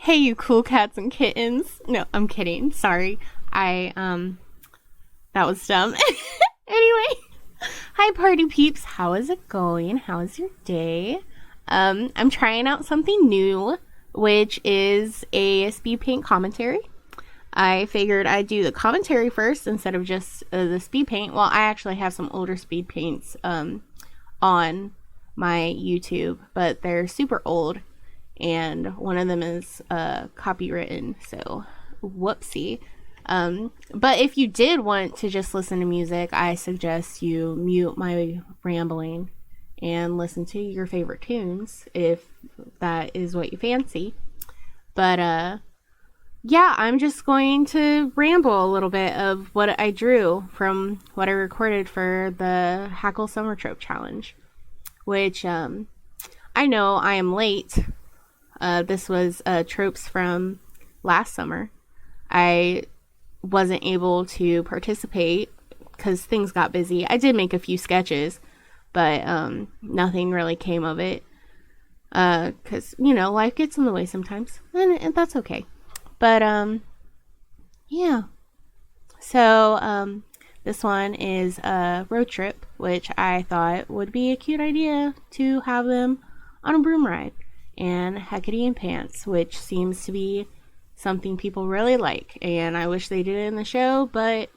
Hey, you cool cats and kittens. No, I'm kidding. Sorry. That was dumb. Anyway, hi, party peeps. How is it going? How is your day? I'm trying out something new, which is a speed paint commentary. I figured I'd do the commentary first instead of just the speed paint. Well, I actually have some older speed paints on my YouTube, but they're super old, and one of them is copywritten, so whoopsie. But if you did want to just listen to music, I suggest you mute my rambling and listen to your favorite tunes if that is what you fancy. But yeah, I'm just going to ramble a little bit of what I drew from what I recorded for the Hackle Summer Trope Challenge, which I know I am late. This was tropes from last summer. I wasn't able to participate because things got busy. I did make a few sketches, but nothing really came of it because, you know, life gets in the way sometimes, and that's okay. But yeah. So this one is a road trip, which I thought would be a cute idea to have them on a broom ride, and Hecate and Pants, which seems to be something people really like, and I wish they did it in the show, but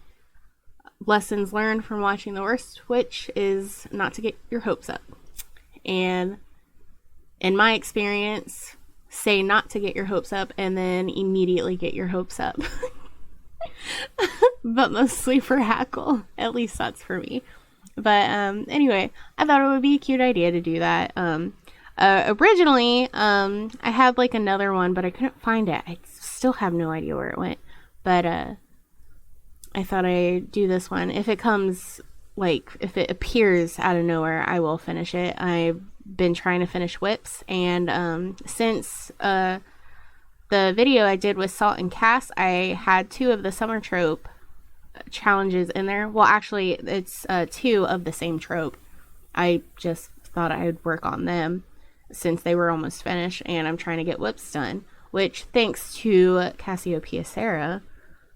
lessons learned from watching the worst witch is not to get your hopes up. And in my experience, say not to get your hopes up and then immediately get your hopes up. But mostly for Hackle, at least that's for me. But anyway, I thought it would be a cute idea to do that. Originally, I had like another one, but I couldn't find it. I still have no idea where it went. But I thought I'd do this one. If it comes, like, if it appears out of nowhere, I will finish it. I've been trying to finish whips, and since the video I did with Salt and Cass, I had 2 of the Summer Trope challenges in there. Well, actually, it's 2 of the same trope. I just thought I'd work on them since they were almost finished, and I'm trying to get whips done, which, thanks to Cassiopeia Sarah,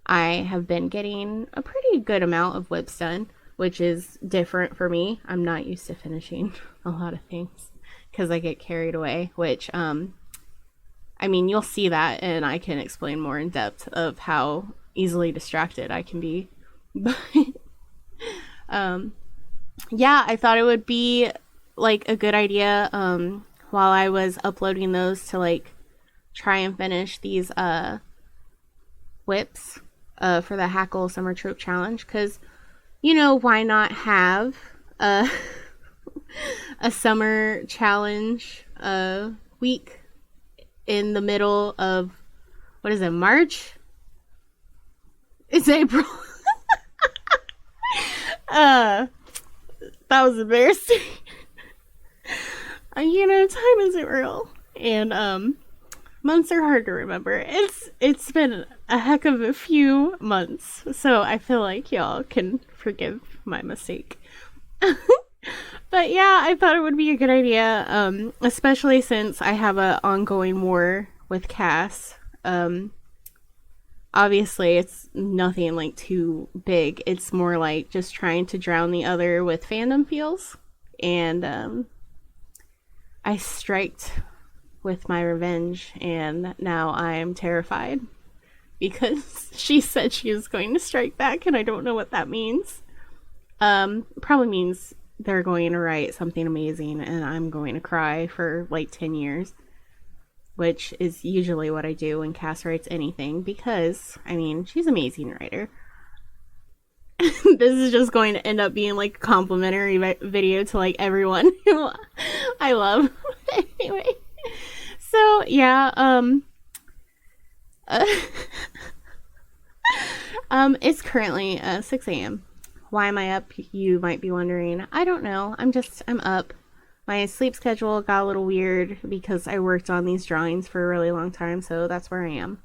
I have been getting a pretty good amount of whips done, which is different for me. I'm not used to finishing a lot of things because I get carried away, which, I mean, you'll see that, and I can explain more in depth of how easily distracted I can be. But, yeah, I thought it would be, like, a good idea, while I was uploading those to, like, try and finish these, whips, for the Hackle Summer Trope Challenge, because, you know, why not have, a summer challenge, week in the middle of, what is it, March? It's April. That was embarrassing. You know, time isn't real, and months are hard to remember. It's been a heck of a few months, so I feel like y'all can forgive my mistake. But yeah, I thought it would be a good idea, especially since I have an ongoing war with Cass. Obviously, it's nothing like too big. It's more like just trying to drown the other with fandom feels, and I striked with my revenge, and now I'm terrified because she said she was going to strike back, and I don't know what that means. Probably means they're going to write something amazing and I'm going to cry for like 10 years, which is usually what I do when Cass writes anything, because, I mean, she's an amazing writer. This is just going to end up being like a complimentary video to like everyone who I love. Anyway, so yeah, it's currently 6 a.m. Why am I up, you might be wondering. I don't know. I'm up. My sleep schedule got a little weird because I worked on these drawings for a really long time, so that's where I am.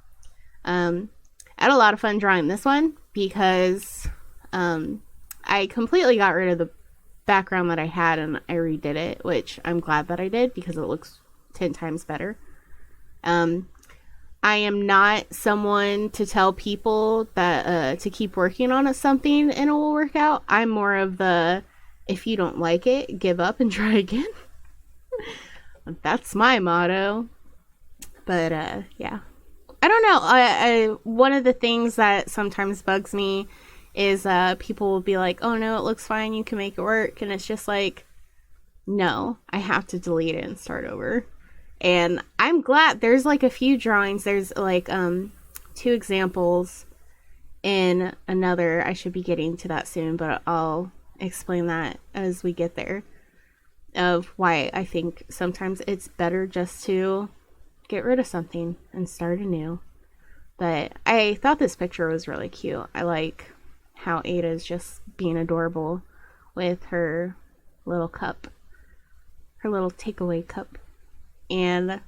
I had a lot of fun drawing this one because I completely got rid of the background that I had and I redid it, which I'm glad that I did because it looks 10 times better. I am not someone to tell people that to keep working on something and it will work out. I'm more of the, if you don't like it, give up and try again. That's my motto. But yeah, I don't know. I one of the things that sometimes bugs me is people will be like, oh no, it looks fine, you can make it work, and it's just like, no, I have to delete it and start over. And I'm glad there's like a few drawings. There's like 2 examples in another. I should be getting to that soon, but I'll explain that as we get there, of why I think sometimes it's better just to get rid of something and start anew. But I thought this picture was really cute. I like how Ada's just being adorable with her little cup, her little takeaway cup. And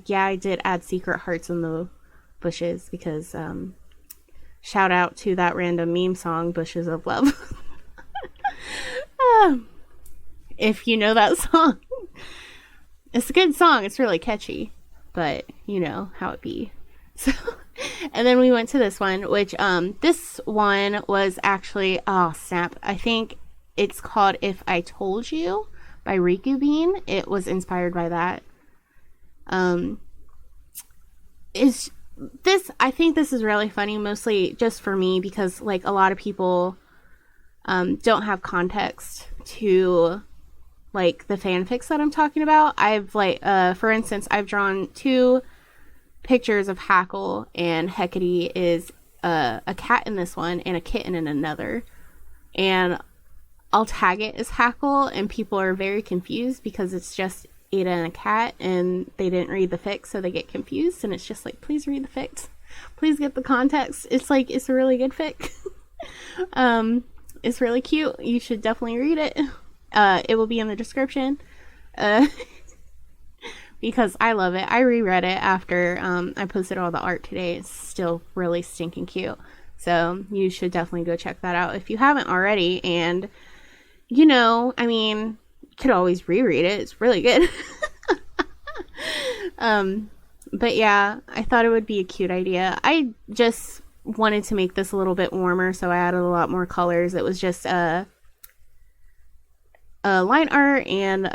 yeah, I did add secret hearts in the bushes because shout out to that random meme song, Bushes of Love. If you know that song, it's a good song. It's really catchy, but you know how it be. So, and then we went to this one, which this one was actually, oh snap, I think it's called If I Told You by Riku Bean. It was inspired by that. Is this, I think this is really funny, mostly just for me, because like a lot of people don't have context to like the fanfics that I'm talking about. I've like for instance, I've drawn 2 pictures of Hackle, and Hecate is a cat in this one and a kitten in another, and I'll tag it as Hackle, and people are very confused because it's just Ada and a cat, and they didn't read the fics, so they get confused. And it's just like, please read the fics, please get the context. It's like, it's a really good fic. It's really cute. You should definitely read it. It will be in the description, because I love it. I reread it after I posted all the art today. It's still really stinking cute, so you should definitely go check that out if you haven't already. And you know, I mean, could always reread it. It's really good. But yeah, I thought it would be a cute idea. I just wanted to make this a little bit warmer, so I added a lot more colors. It was just a line art and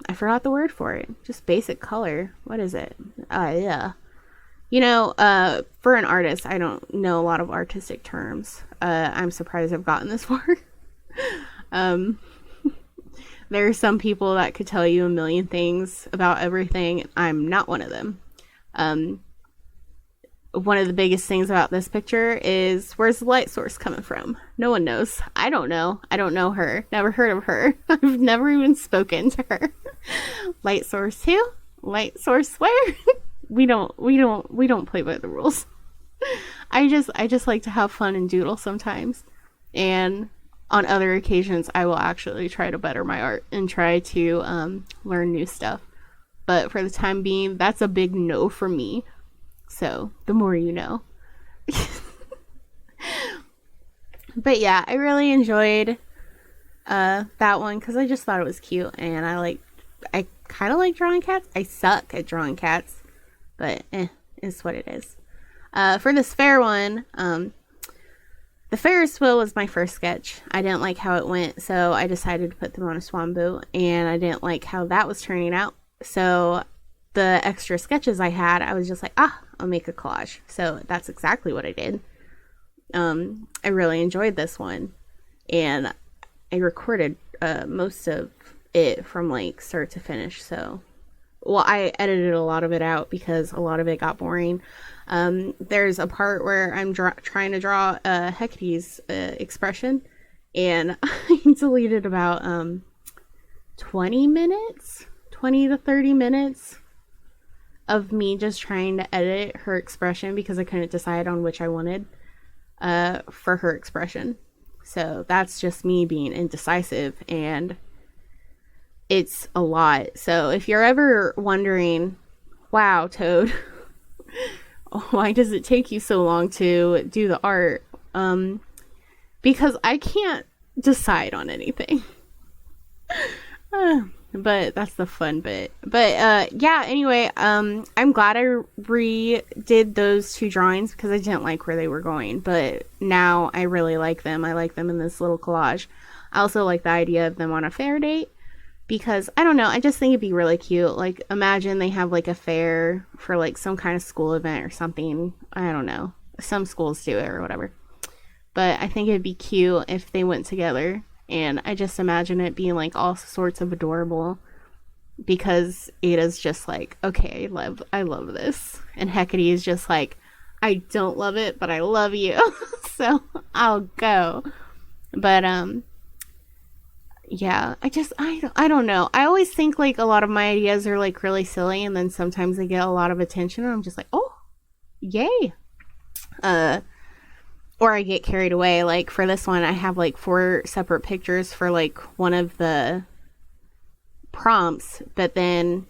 I forgot the word for it. Just basic color. What is it? Yeah. You know, for an artist, I don't know a lot of artistic terms. I'm surprised I've gotten this far. There are some people that could tell you a million things about everything. I'm not one of them. One of the biggest things about this picture is, where's the light source coming from? No one knows. I don't know. I don't know her. Never heard of her. I've never even spoken to her. Light source who? Light source where? We don't play by the rules. I just like to have fun and doodle sometimes. And on other occasions, I will actually try to better my art and try to learn new stuff. But for the time being, that's a big no for me. So, the more you know. But yeah, I really enjoyed that one because I just thought it was cute. And I kind of like drawing cats. I suck at drawing cats. But it's what it is. For this fair one, the Ferris wheel was my first sketch. I didn't like how it went, so I decided to put them on a swan boat, and I didn't like how that was turning out. So the extra sketches I had, I was just like, I'll make a collage. So that's exactly what I did. I really enjoyed this one, and I recorded most of it from like start to finish. So, well, I edited a lot of it out because a lot of it got boring. There's a part where I'm trying to draw Hecate's expression, and I deleted about 20 to 30 minutes of me just trying to edit her expression because I couldn't decide on which I wanted for her expression. So that's just me being indecisive, and it's a lot. So if you're ever wondering, wow, Toad, why does it take you so long to do the art? Because I can't decide on anything. but that's the fun bit. But yeah, anyway, I'm glad I redid those two drawings because I didn't like where they were going, but now I really like them. I like them in this little collage. I also like the idea of them on a fair date because I don't know, I just think it'd be really cute. Like, imagine they have like a fair for like some kind of school event or something. I don't know, some schools do it or whatever, but I think it'd be cute if they went together. And I just imagine it being like all sorts of adorable because Ada's just like, okay, I love this. And Hecate is just like, I don't love it, but I love you. So I'll go. But, yeah, I don't know. I always think like a lot of my ideas are like really silly and then sometimes they get a lot of attention and I'm just like, oh, yay. Or I get carried away. Like for this one, I have like 4 separate pictures for like one of the prompts, but then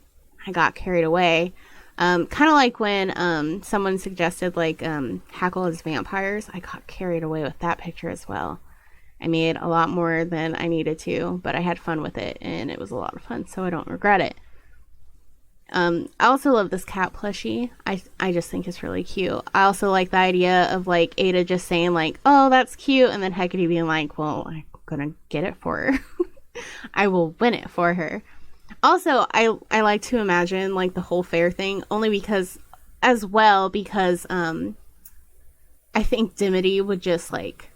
I got carried away. Kind of like when someone suggested like Hackle as vampires. I got carried away with that picture as well. I made a lot more than I needed to, but I had fun with it and it was a lot of fun, so I don't regret it. I also love this cat plushie. I just think it's really cute. I also like the idea of like Ada just saying like, oh, that's cute, and then Hecate being like, well, I'm gonna get it for her. I will win it for her. Also, I like to imagine like the whole fair thing only because I think Dimity would just like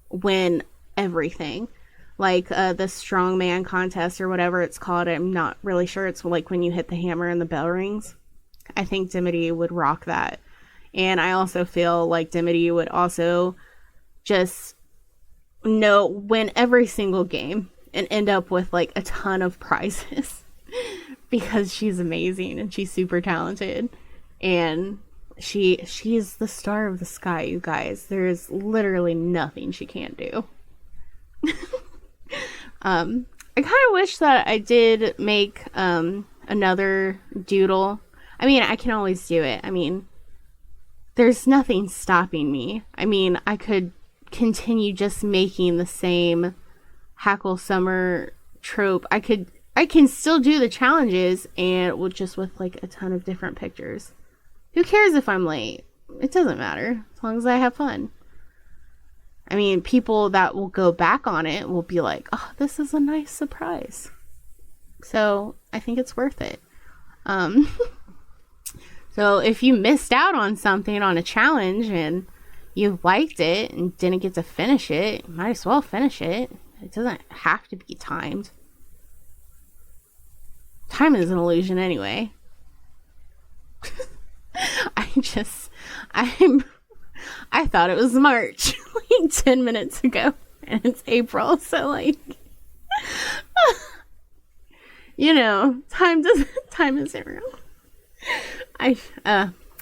win everything. Like the strongman contest or whatever it's called. I'm not really sure. It's like when you hit the hammer and the bell rings. I think Dimity would rock that. And I also feel like Dimity would also just win every single game and end up with like a ton of prizes because she's amazing and she's super talented. And she's the star of the sky, you guys. There is literally nothing she can't do. I kind of wish that I did make another doodle. I mean, I can always do it. I mean, there's nothing stopping me. I mean, I could continue just making the same Hackle Summer Trope. I can still do the challenges and with like a ton of different pictures. Who cares if I'm late? It doesn't matter as long as I have fun. I mean, people that will go back on it will be like, oh, this is a nice surprise. So I think it's worth it. So if you missed out on something on a challenge and you liked it and didn't get to finish it, you might as well finish it. It doesn't have to be timed. Time is an illusion anyway. I thought it was March like 10 minutes ago and it's April, so like you know, time isn't real.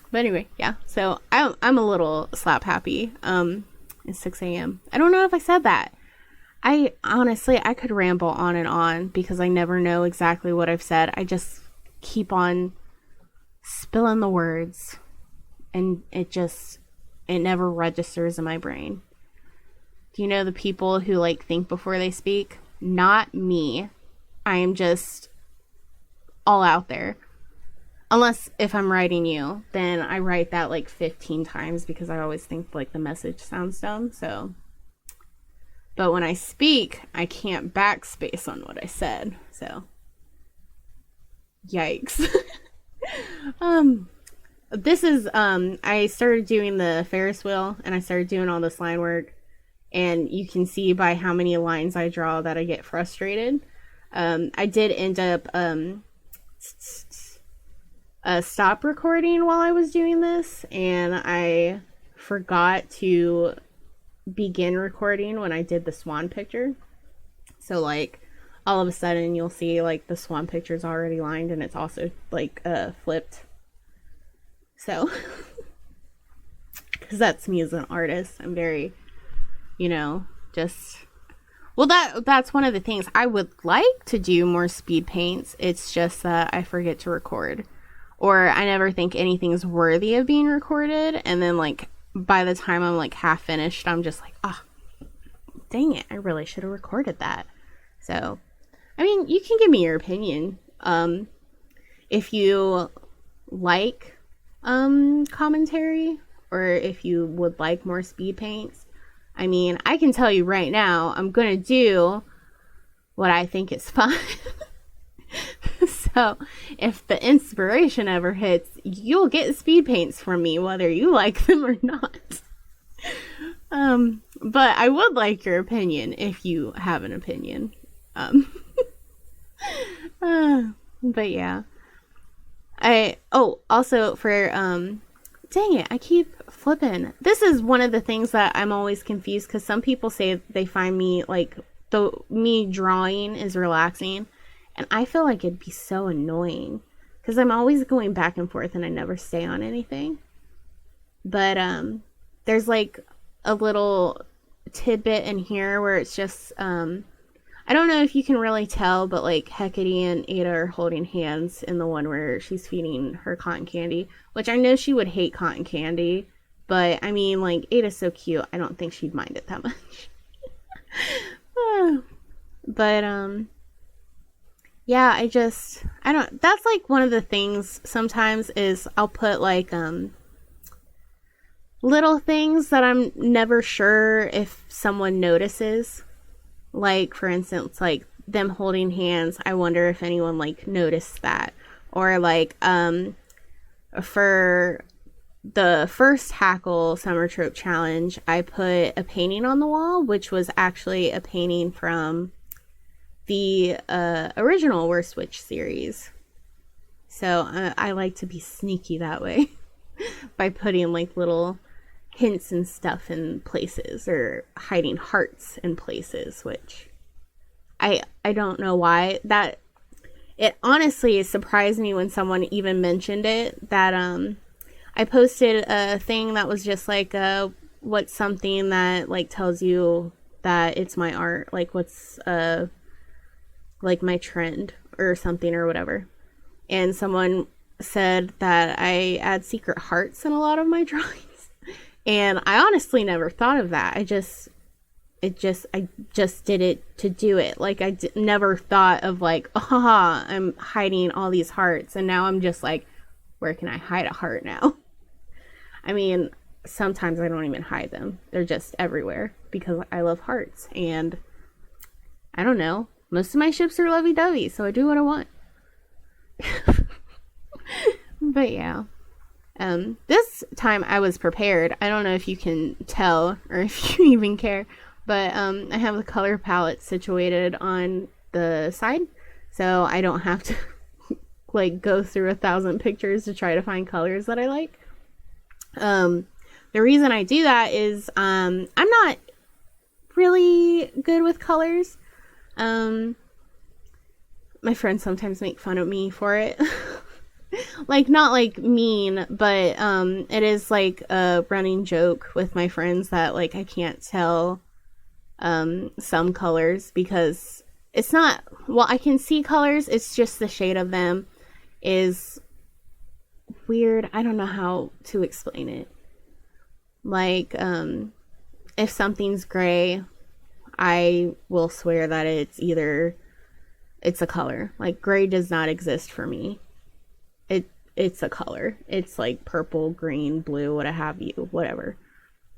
But anyway, yeah. So I'm a little slap happy. It's 6 a.m. I don't know if I said that. I honestly could ramble on and on because I never know exactly what I've said. I just keep on spilling the words and it never registers in my brain. Do you know the people who like think before they speak? Not me. I am just all out there. Unless if I'm writing you, then I write that like 15 times because I always think like the message sounds dumb. So, but when I speak, I can't backspace on what I said. So, yikes. This is, I started doing the Ferris wheel and I started doing all this line work, and you can see by how many lines I draw that I get frustrated. I did end up, stop recording while I was doing this, and I forgot to begin recording when I did the swan picture. So like all of a sudden you'll see like the swan picture is already lined and it's also like flipped. So because that's me as an artist, I'm very, you know, just, well, that's one of the things I would like to do more speed paints. It's just that I forget to record, or I never think anything's worthy of being recorded, and then like by the time I'm like half finished, I'm just like, oh, dang it, I really should have recorded that. So, I mean, you can give me your opinion. If you like commentary, or if you would like more speed paints. I mean, I can tell you right now, I'm gonna do what I think is fun. So if the inspiration ever hits, you'll get speed paints from me, whether you like them or not. But I would like your opinion if you have an opinion. But yeah. Also for, dang it, I keep flipping. This is one of the things that I'm always confused, because some people say they find me, like, me drawing is relaxing, and I feel like it'd be so annoying, because I'm always going back and forth and I never stay on anything. But, there's, like, a little tidbit in here where it's just, I don't know if you can really tell, but like Hecate and Ada are holding hands in the one where she's feeding her cotton candy, which I know she would hate cotton candy, but I mean, like, Ada's so cute, I don't think she'd mind it that much. But, yeah, that's like one of the things sometimes is I'll put like, little things that I'm never sure if someone notices. Like, for instance, like them holding hands, I wonder if anyone like noticed that. Or like, for the first Hackle Summer Trope challenge, I put a painting on the wall, which was actually a painting from the original Worst Witch series. So I like to be sneaky that way by putting like little hints and stuff in places, or hiding hearts in places, which I don't know why. That it honestly surprised me when someone even mentioned it, that I posted a thing that was just like what's something that like tells you that it's my art, like what's like my trend or something or whatever, and someone said that I add secret hearts in a lot of my drawings. And I honestly never thought of that. I just did it to do it. Like, never thought of like, haha, I'm hiding all these hearts. And now I'm just like, where can I hide a heart now? I mean, sometimes I don't even hide them. They're just everywhere because I love hearts. And I don't know. Most of my ships are lovey-dovey, so I do what I want. But yeah. This time I was prepared. I don't know if you can tell or if you even care, but I have the color palette situated on the side, so I don't have to like go through 1,000 pictures to try to find colors that I like. The reason I do that is I'm not really good with colors. My friends sometimes make fun of me for it. Like, not like mean, but it is like a running joke with my friends that like I can't tell some colors, because it's not, well, I can see colors, it's just the shade of them is weird. I don't know how to explain it. Like, if something's gray, I will swear that it's a color. Like, gray does not exist for me. It's a color. It's like purple, green, blue, what have you, whatever.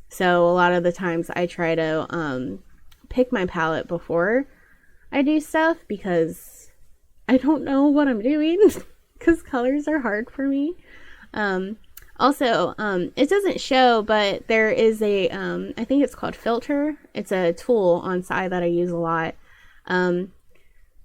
So a lot of the times I try to pick my palette before I do stuff, because I don't know what I'm doing, because colors are hard for me. Also, it doesn't show, but there is a, I think it's called filter. It's a tool on side that I use a lot.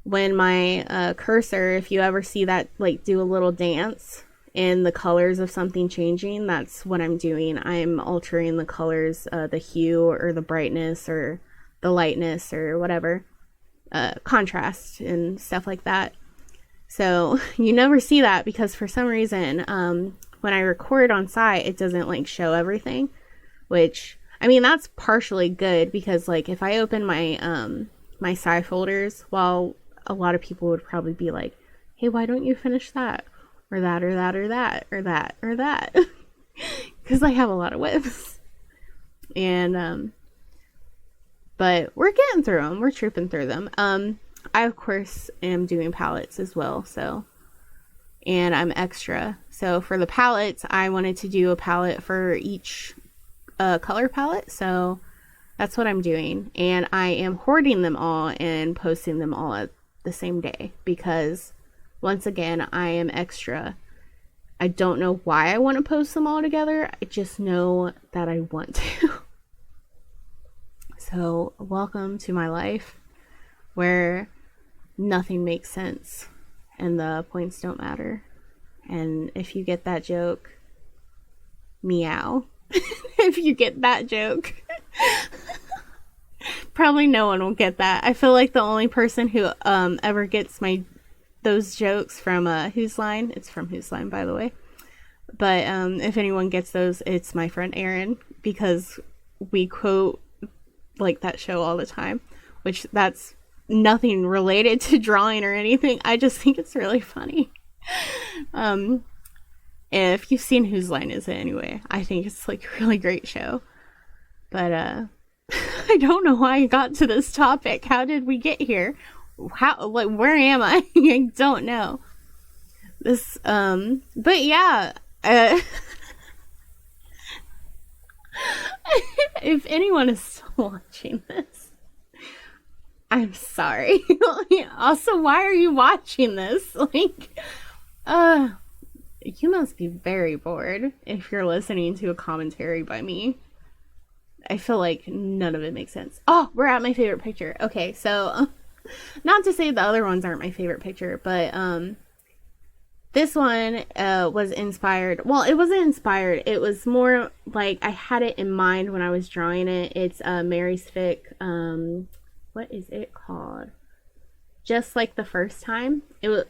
When my cursor, if you ever see that like do a little dance in the colors of something changing, that's what I'm doing. I'm altering the colors, the hue or the brightness or the lightness or whatever, contrast and stuff like that. So you never see that because for some reason, when I record on site, it doesn't like show everything, which, I mean, that's partially good because like if I open my my sci folders, well, a lot of people would probably be like, hey, why don't you finish that? Or that, or that, or that, or that, or that. Because I have a lot of whips. And, but we're getting through them. We're trooping through them. I of course am doing palettes as well, so, and I'm extra. So for the palettes, I wanted to do a palette for each color palette, so that's what I'm doing. And I am hoarding them all and posting them all at the same day because, once again, I am extra. I don't know why I want to post them all together. I just know that I want to. So, welcome to my life where nothing makes sense and the points don't matter. And if you get that joke, meow. If you get that joke. Probably no one will get that. I feel like the only person who ever gets those jokes from Whose Line. It's from Whose Line, by the way. But if anyone gets those, it's my friend Erin, because we quote like that show all the time, which that's nothing related to drawing or anything. I just think it's really funny. If you've seen Whose Line Is It Anyway, I think it's like a really great show. But I don't know why I got to this topic. How did we get here? How, like, where am I? I don't know. This, but yeah, if anyone is still watching this, I'm sorry. Also, why are you watching this? Like, you must be very bored if you're listening to a commentary by me. I feel like none of it makes sense. Oh, we're at my favorite picture. Okay, so not to say the other ones aren't my favorite picture, but this one was inspired. Well, it wasn't inspired. It was more like I had it in mind when I was drawing it. It's Mary's fic. What is it called? Just Like the First Time. It was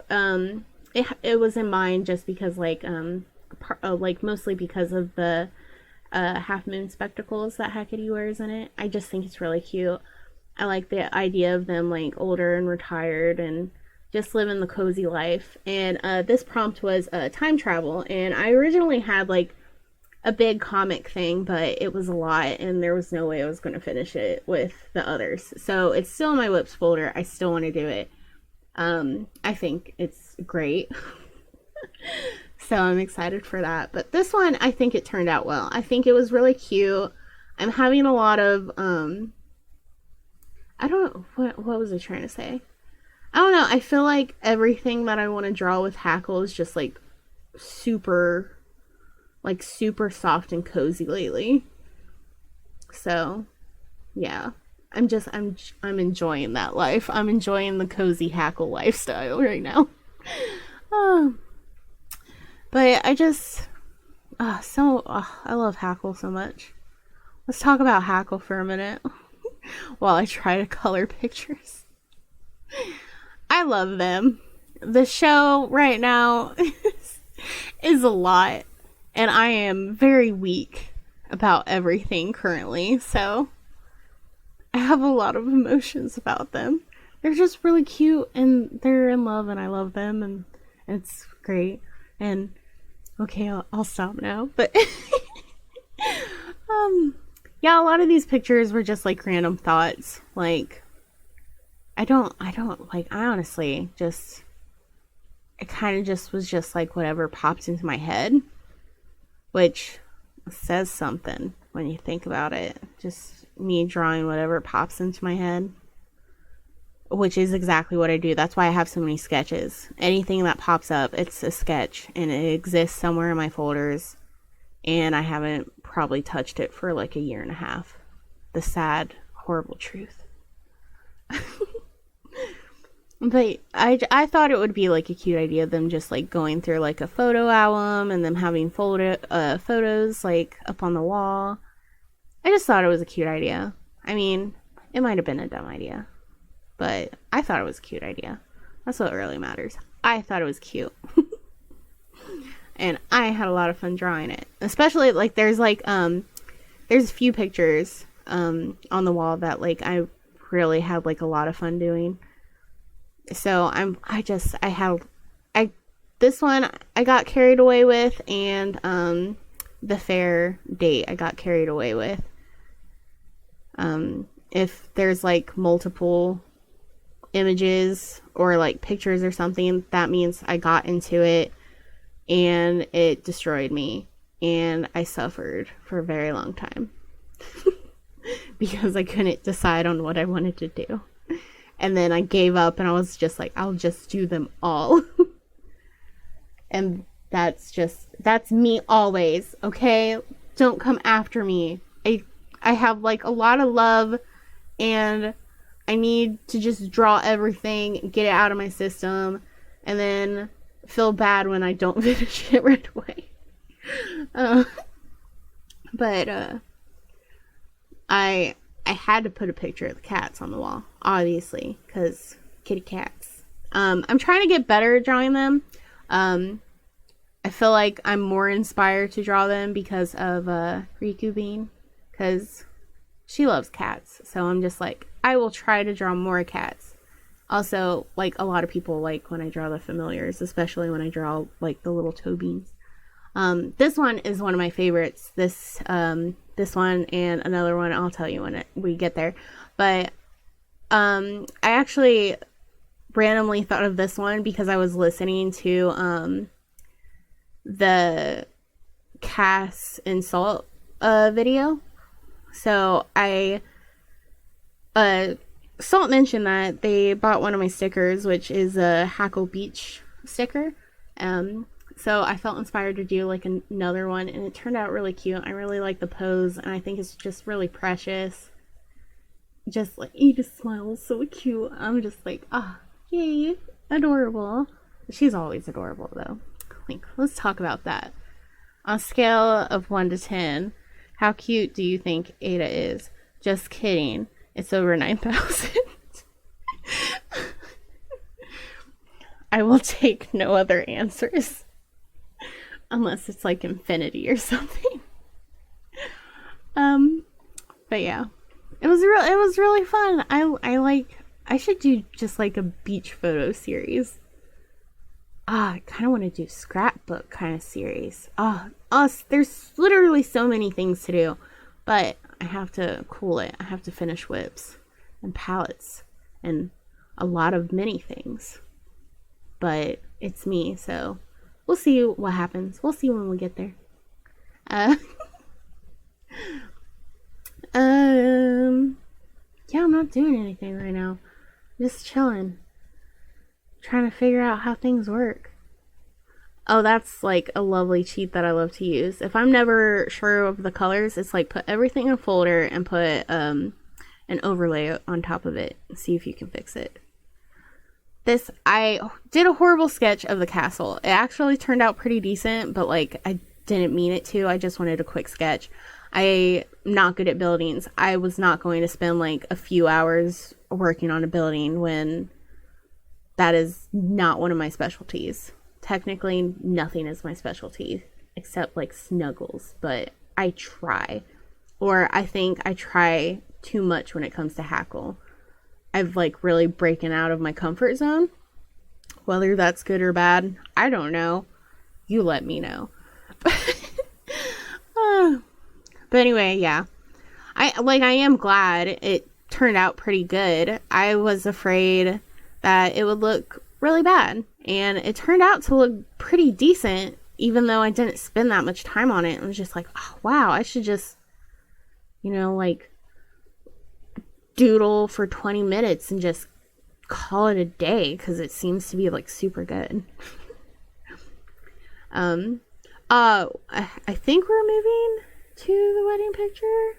it was in mind just because like mostly because of the half moon spectacles that Hecate wears in it. I just think it's really cute. I like the idea of them like older and retired and just living the cozy life. And this prompt was time travel, and I originally had like a big comic thing, but it was a lot and there was no way I was going to finish it with the others. So it's still in my whips folder. I still want to do it. I think it's great. So I'm excited for that. But this one, I think it turned out well. I think it was really cute. I'm having a lot of, I don't know, what was I trying to say? I don't know. I feel like everything that I want to draw with Hackle is just like super soft and cozy lately. So, yeah. I'm enjoying that life. I'm enjoying the cozy Hackle lifestyle right now. But I just, I love Hackle so much. Let's talk about Hackle for a minute while I try to color pictures. I love them. The show right now is a lot, and I am very weak about everything currently, so I have a lot of emotions about them. They're just really cute, and they're in love, and I love them, and it's great. And okay, I'll stop now. But yeah, a lot of these pictures were just like random thoughts. Like, I honestly just, it kind of just was just like whatever popped into my head, which says something when you think about it. Just me drawing whatever pops into my head, which is exactly what I do. That's why I have so many sketches. Anything that pops up, it's a sketch, and it exists somewhere in my folders, and I haven't probably touched it for like a year and a half. The sad, horrible truth. But I thought it would be like a cute idea, them just like going through like a photo album and them having photos like up on the wall. I just thought it was a cute idea. I mean, it might have been a dumb idea, but I thought it was a cute idea. That's what really matters. I thought it was cute. And I had a lot of fun drawing it. Especially like there's a few pictures on the wall that like I really had like a lot of fun doing. So this one I got carried away with, and the fair date I got carried away with. If there's like multiple images or like pictures or something, that means I got into it and it destroyed me and I suffered for a very long time because I couldn't decide on what I wanted to do. And then I gave up and I was just like, I'll just do them all. And that's me always, okay? Don't come after me. I have like a lot of love and I need to just draw everything, get it out of my system, and then feel bad when I don't finish it right away. But I had to put a picture of the cats on the wall, obviously, because kitty cats. I'm trying to get better at drawing them. I feel like I'm more inspired to draw them because of Riku Bean, because she loves cats. So I'm just like, I will try to draw more cats. Also, like, a lot of people like when I draw the familiars, especially when I draw like the little toe beans. This one is one of my favorites. This one and another one I'll tell you when we get there. But I actually randomly thought of this one because I was listening to the Cass and Salt video. So Salt mentioned that they bought one of my stickers, which is a Hackle Beach sticker. So I felt inspired to do like another one, and it turned out really cute. I really like the pose, and I think it's just really precious. Just like, he just smiles so cute. I'm just like, yay, adorable. She's always adorable though. Like, let's talk about that. On a scale of 1 to 10, how cute do you think Ada is? Just kidding. It's over 9,000. I will take no other answers. Unless it's like infinity or something. But yeah. It was really fun. I should do just like a beach photo series. I kind of want to do scrapbook kind of series. There's literally so many things to do, but I have to cool it. I have to finish whips and palettes and a lot of many things. But it's me, so we'll see what happens. We'll see when we get there. Yeah, I'm not doing anything right now. Just chilling. Trying to figure out how things work. Oh, that's like a lovely cheat that I love to use. If I'm never sure of the colors, it's like put everything in a folder and put an overlay on top of it and see if you can fix it. I did a horrible sketch of the castle. It actually turned out pretty decent, but like I didn't mean it to. I just wanted a quick sketch. I'm not good at buildings. I was not going to spend like a few hours working on a building when that is not one of my specialties. Technically, nothing is my specialty except like snuggles, but I try. Or I think I try too much when it comes to Hackle. I've like really breaking out of my comfort zone. Whether that's good or bad, I don't know. You let me know. But anyway, yeah. I am glad it turned out pretty good. I was afraid that it would look really bad, and it turned out to look pretty decent, even though I didn't spend that much time on it. I was just like, oh, wow, I should just, like doodle for 20 minutes and just call it a day, because it seems to be like super good. I think we're moving to the wedding picture.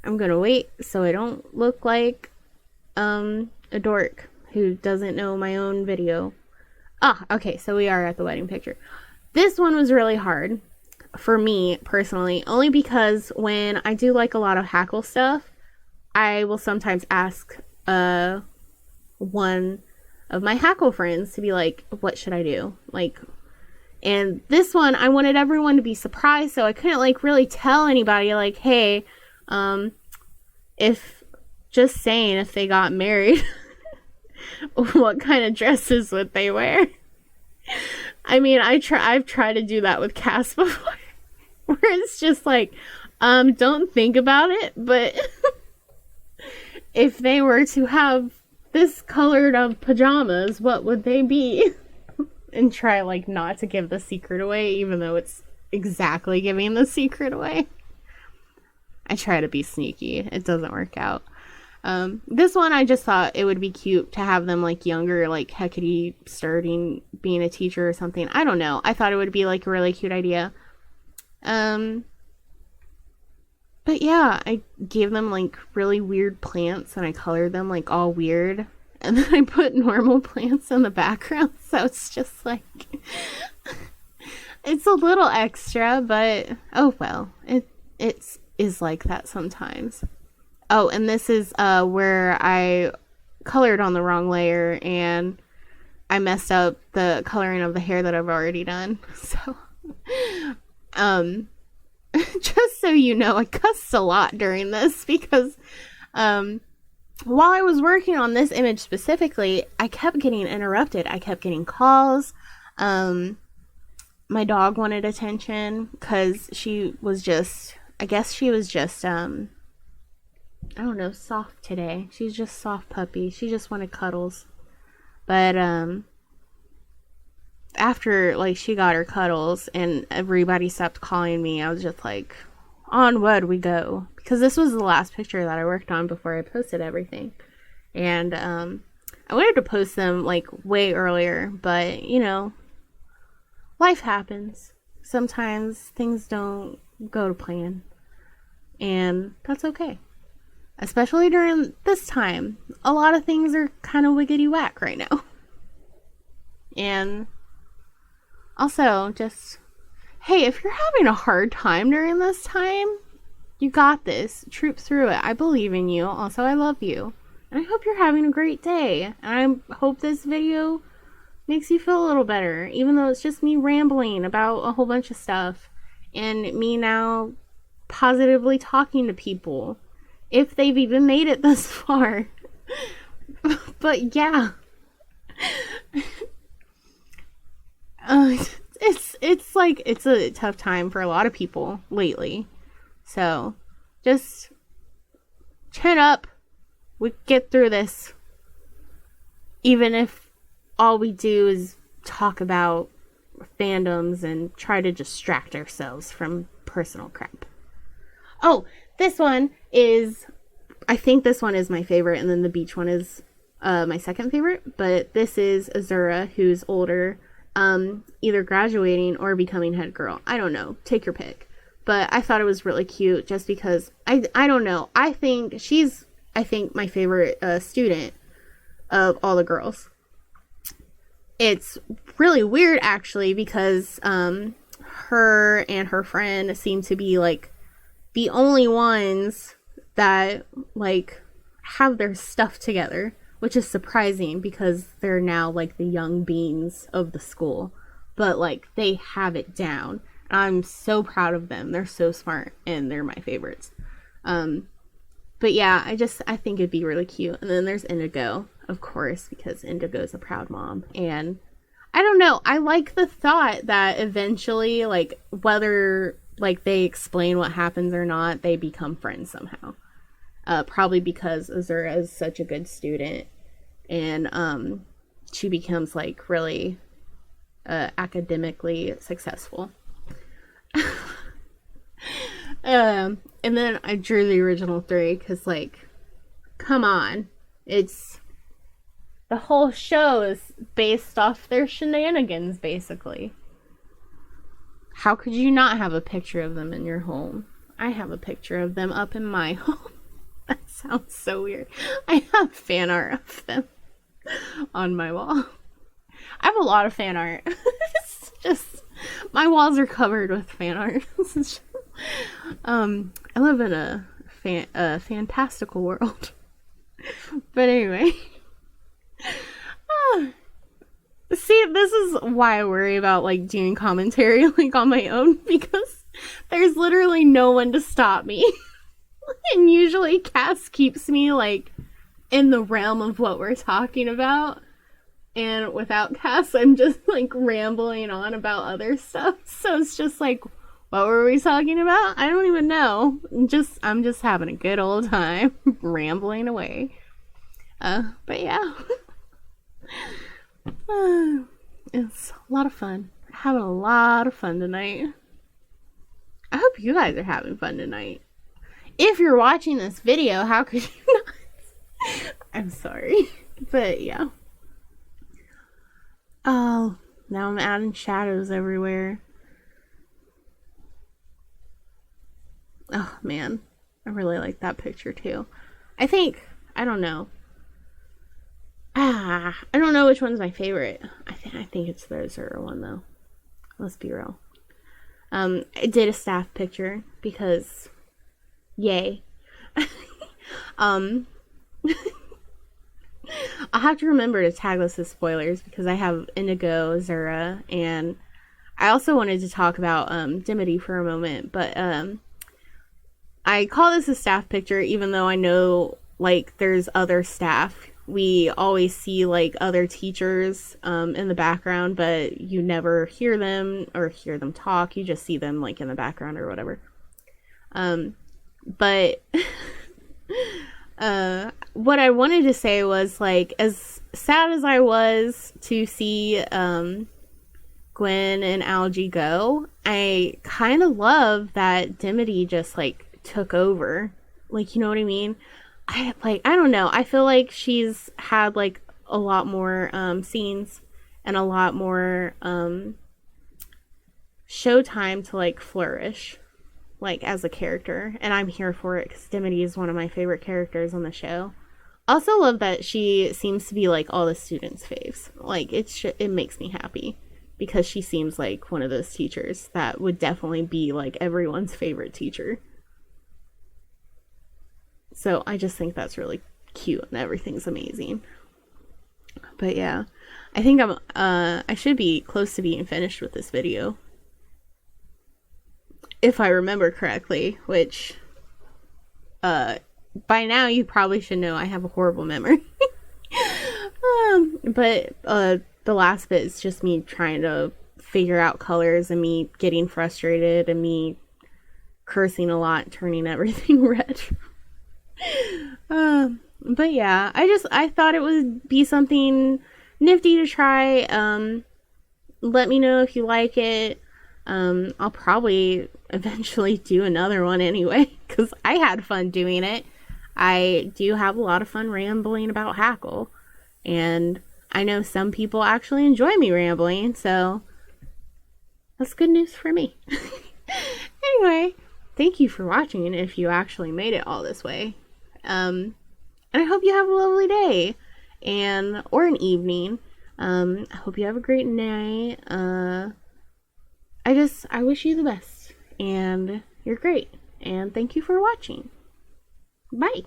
I'm gonna wait so I don't look like a dork who doesn't know my own video. Okay, so we are at the wedding picture. This one was really hard for me personally, only because when I do like a lot of Hackle stuff, I will sometimes ask one of my Hackle friends to be like, what should I do? And this one, I wanted everyone to be surprised, so I couldn't like really tell anybody like, hey, if they got married, what kind of dresses would they wear? I mean, I've tried to do that with Cass before, where it's just like, don't think about it, but if they were to have this colored of pajamas, what would they be? And try, like, not to give the secret away, even though it's exactly giving the secret away. I try to be sneaky. It doesn't work out. This one, I just thought it would be cute to have them, like, younger, like, Hecate starting being a teacher or something. I don't know. I thought it would be, like, a really cute idea. But yeah, I gave them, like, really weird plants, and I colored them, like, all weird. And then I put normal plants in the background, so it's just, like, it's a little extra, but, oh well. It is like that sometimes. Oh, and this is where I colored on the wrong layer, and I messed up the coloring of the hair that I've already done. So, just so you know, I cussed a lot during this because while I was working on this image specifically, I kept getting interrupted. I kept getting calls. My dog wanted attention because she was just, I guess she was just, I don't know, soft today. She's just soft puppy. She just wanted cuddles. But, after, like, she got her cuddles and everybody stopped calling me, I was just like, onward we go. Because this was the last picture that I worked on before I posted everything. And, I wanted to post them, like, way earlier, but, you know, life happens. Sometimes things don't go to plan. And that's okay. Especially during this time. A lot of things are kind of wiggity whack right now. And also, just, hey, if you're having a hard time during this time, you got this. Troop through it. I believe in you. Also, I love you. And I hope you're having a great day. And I hope this video makes you feel a little better. Even though it's just me rambling about a whole bunch of stuff. And me now positively talking to people. If they've even made it this far. But yeah. It's like, it's a tough time for a lot of people lately. So, just chin up. We get through this. Even if all we do is talk about fandoms and try to distract ourselves from personal crap. Oh, this one is, I think this one is my favorite, and then the beach one is my second favorite. But this is Azura, who's older, either graduating or becoming head girl. I don't know. Take your pick. But I thought it was really cute just because, I don't know. I think she's, my favorite student of all the girls. It's really weird, actually, because her and her friend seem to be, like, the only ones that, like, have their stuff together, which is surprising because they're now, like, the young beans of the school. But, like, they have it down. I'm so proud of them. They're so smart, and they're my favorites. But yeah, I think it'd be really cute. And then there's Indigo, of course, because Indigo's a proud mom. And I don't know, I like the thought that eventually, like, whether, like, they explain what happens or not, they become friends somehow. Probably because Azura is such a good student. And she becomes, like, really academically successful. And then I drew the original 3 because, like, come on, it's, the whole show is based off their shenanigans, basically. How could you not have a picture of them in your home? I have a picture of them up in my home. That sounds so weird. I have fan art of them on my wall. I have a lot of fan art. It's just, my walls are covered with fan art. I live in a fantastical world. But anyway. See, this is why I worry about, like, doing commentary, like, on my own, because there's literally no one to stop me. And usually Cass keeps me, like, in the realm of what we're talking about. And without Cass, I'm just, like, rambling on about other stuff. So it's just like, what were we talking about? I don't even know. I'm just having a good old time rambling away. But yeah. It's a lot of fun. Having a lot of fun tonight. I hope you guys are having fun tonight. If you're watching this video, how could you not? I'm sorry. But yeah. Oh, now I'm adding shadows everywhere. Oh man, I really like that picture too. I don't know. I don't know which one's my favorite. I think it's the Azura one though. Let's be real. I did a staff picture because yay. I'll have to remember to tag this as spoilers because I have Indigo, Azura, and I also wanted to talk about Dimity for a moment, but I call this a staff picture even though I know like there's other staff. We always see like other teachers in the background, but you never hear them or hear them talk. You just see them like in the background or whatever. But what I wanted to say was like, as sad as I was to see Gwen and Algie go, I kind of love that Dimity just like took over. Like, you know what I mean? I don't know. I feel like she's had like a lot more scenes and a lot more showtime to like flourish like as a character, and I'm here for it because Dimity is one of my favorite characters on the show. Also love that she seems to be like all the students' faves. Like it makes me happy because she seems like one of those teachers that would definitely be like everyone's favorite teacher. So I just think that's really cute and everything's amazing. But yeah, I think I should be close to being finished with this video. If I remember correctly, which by now you probably should know I have a horrible memory. But the last bit is just me trying to figure out colors and me getting frustrated and me cursing a lot, turning everything red. But yeah, I thought it would be something nifty to try. Let me know if you like it. I'll probably eventually do another one anyway, because I had fun doing it. I do have a lot of fun rambling about Hackle, and I know some people actually enjoy me rambling, so that's good news for me. Anyway, thank you for watching if you actually made it all this way. And I hope you have a lovely day or an evening. I hope you have a great night. I wish you the best, and you're great, and thank you for watching. Bye.